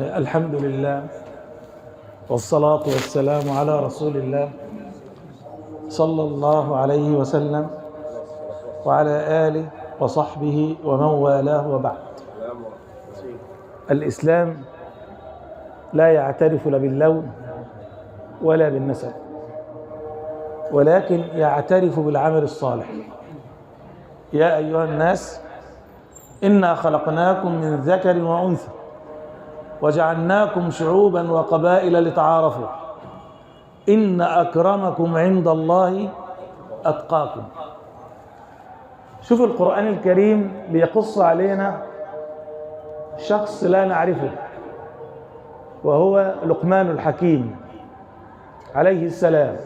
الحمد لله والصلاة والسلام على رسول الله صلى الله عليه وسلم وعلى آله وصحبه ومن والاه وبعد. الإسلام لا يعترف لا باللون ولا بالنسب، ولكن يعترف بالعمل الصالح. يا أيها الناس إنا خلقناكم من ذكر وأنثى وجعلناكم شعوبا وقبائل لتعارفوا إن أكرمكم عند الله أتقاكم. شوف القرآن الكريم بيقص علينا شخص لا نعرفه، وهو لقمان الحكيم عليه السلام،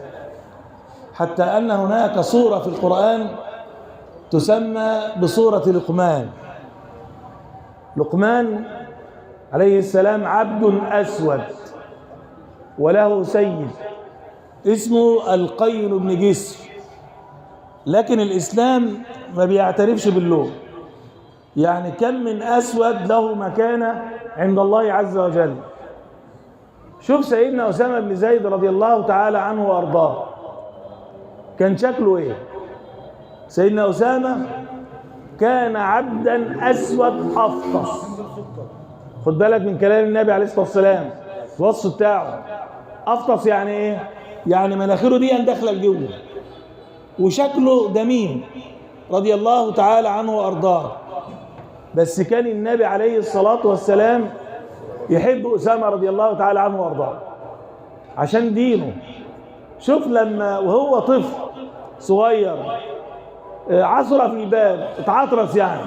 حتى أن هناك سورة في القرآن تسمى بسورة لقمان. لقمان عليه السلام عبد أسود وله سيد اسمه القين بن جسر، لكن الإسلام ما بيعترفش باللون. يعني كم من أسود له مكانة عند الله عز وجل. شوف سيدنا أسامة بن زيد رضي الله تعالى عنه وأرضاه، كان شكله إيه؟ سيدنا أسامة كان عبدا أسود أفطس. خد بالك من كلام النبي عليه الصلاة والسلام، الوصف بتاعه أفطس يعني إيه؟ يعني مناخيره دي داخلة لجوه، وشكله دميم رضي الله تعالى عنه وأرضاه. بس كان النبي عليه الصلاة والسلام يحب أسامة رضي الله تعالى عنه وأرضاه عشان دينه. شوف لما وهو طفل صغير عثر في الباب، اتعطرس يعني،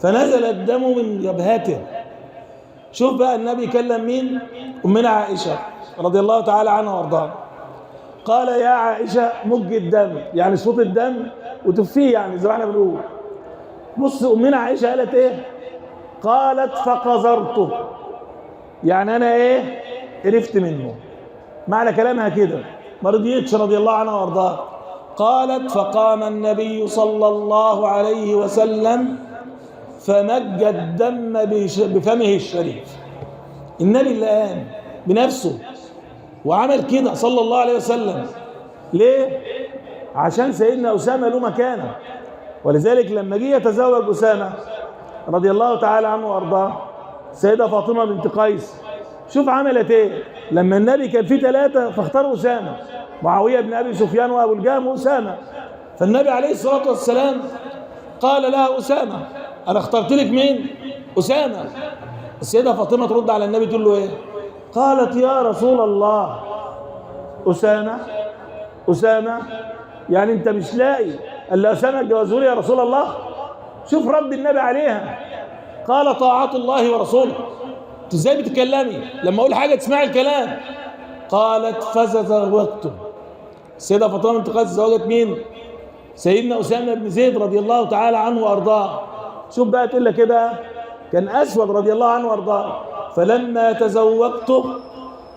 فنزل الدم من جبهته. شوف بقى النبي كلم مين؟ أمنا عائشة رضي الله تعالى عنها وارضاها. قال يا عائشة مج الدم، يعني صوت الدم وتفيه، يعني زي ما احنا بنقول. بص أمنا عائشة قالت ايه؟ قالت فقذرته، يعني انا ايه؟ قرفت منه. معنى كلامها كده، ما رضيتش رضي الله عنها وارضاها. قالت فقام النبي صلى الله عليه وسلم فمج الدم بفمه الشريف. النبي اللي قام بنفسه وعمل كده صلى الله عليه وسلم. ليه؟ عشان سيدنا أسامة له مكانة. ولذلك لما جه يتزوج أسامة رضي الله تعالى عنه وارضاه السيدة فاطمة بنت قيس، شوف عملت ايه؟ لما النبي كان فيه 3 فاختاروا أسامة، معاوية بن أبي سفيان وأبو الجهم وأسامة. فالنبي عليه الصلاة والسلام قال لها أسامة، أنا اخترت لك مين؟ أسامة. السيدة فاطمة ترد على النبي تقول له إيه؟ قالت يا رسول الله أسامة أسامة، يعني أنت مش لاقي إلا أسامة اتجوزه لي يا رسول الله؟ شوف رد النبي عليها، قال طاعة الله ورسوله. أنت إزاي بتتكلمي؟ لما أقول حاجة تسمعي الكلام. قالت فزوجته. السيدة فاطمة بنت قيس زوجت مين؟ سيدنا أسامة بن زيد رضي الله تعالى عنه وأرضاه. شوف بقى تقول لك كده، كان أسود رضي الله عنه وأرضاه. فلما تزوجته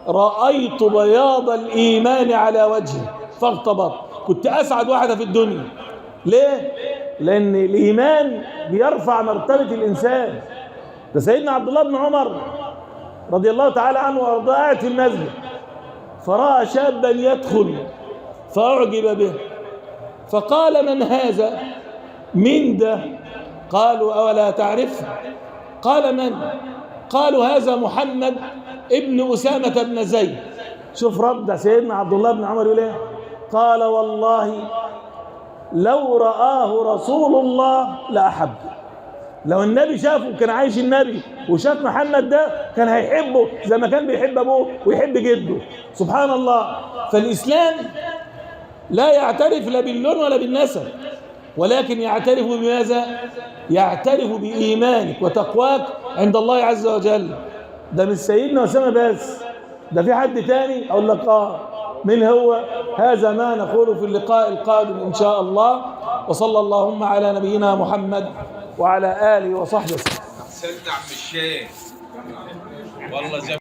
رأيت بياض الإيمان على وجهه فاغتبط. كنت أسعد واحدة في الدنيا. ليه؟ لأن الإيمان بيرفع مرتبة الإنسان. ده سيدنا عبد الله بن عمر رضي الله تعالى عنه وأرضاه قاعد في المسجد فرأى شابا يدخل فأعجب به، فقال من هذا؟ من ده؟ قالوا أولا تعرف؟ قال من؟ قالوا هذا محمد ابن أسامة بن زيد. شوف رد سيدنا عبد الله بن عمر يقول ايه؟ قال والله لو رآه رسول الله لأحب. لو النبي شافه، كان عايش النبي وشاف محمد ده كان هيحبه زي ما كان بيحب أبوه ويحب جده. سبحان الله. فالإسلام لا يعترف لا باللون ولا بالنسب، ولكن يعترف بماذا؟ يعترف بإيمانك وتقواك عند الله عز وجل. ده مش سيدنا أسامة بس، ده في حد تاني أقول لك من هو؟ هذا ما نقول في اللقاء القادم إن شاء الله. وصلى اللهم على نبينا محمد وعلى آله وصحبه وسلم. أحسنت عم الشيخ والله.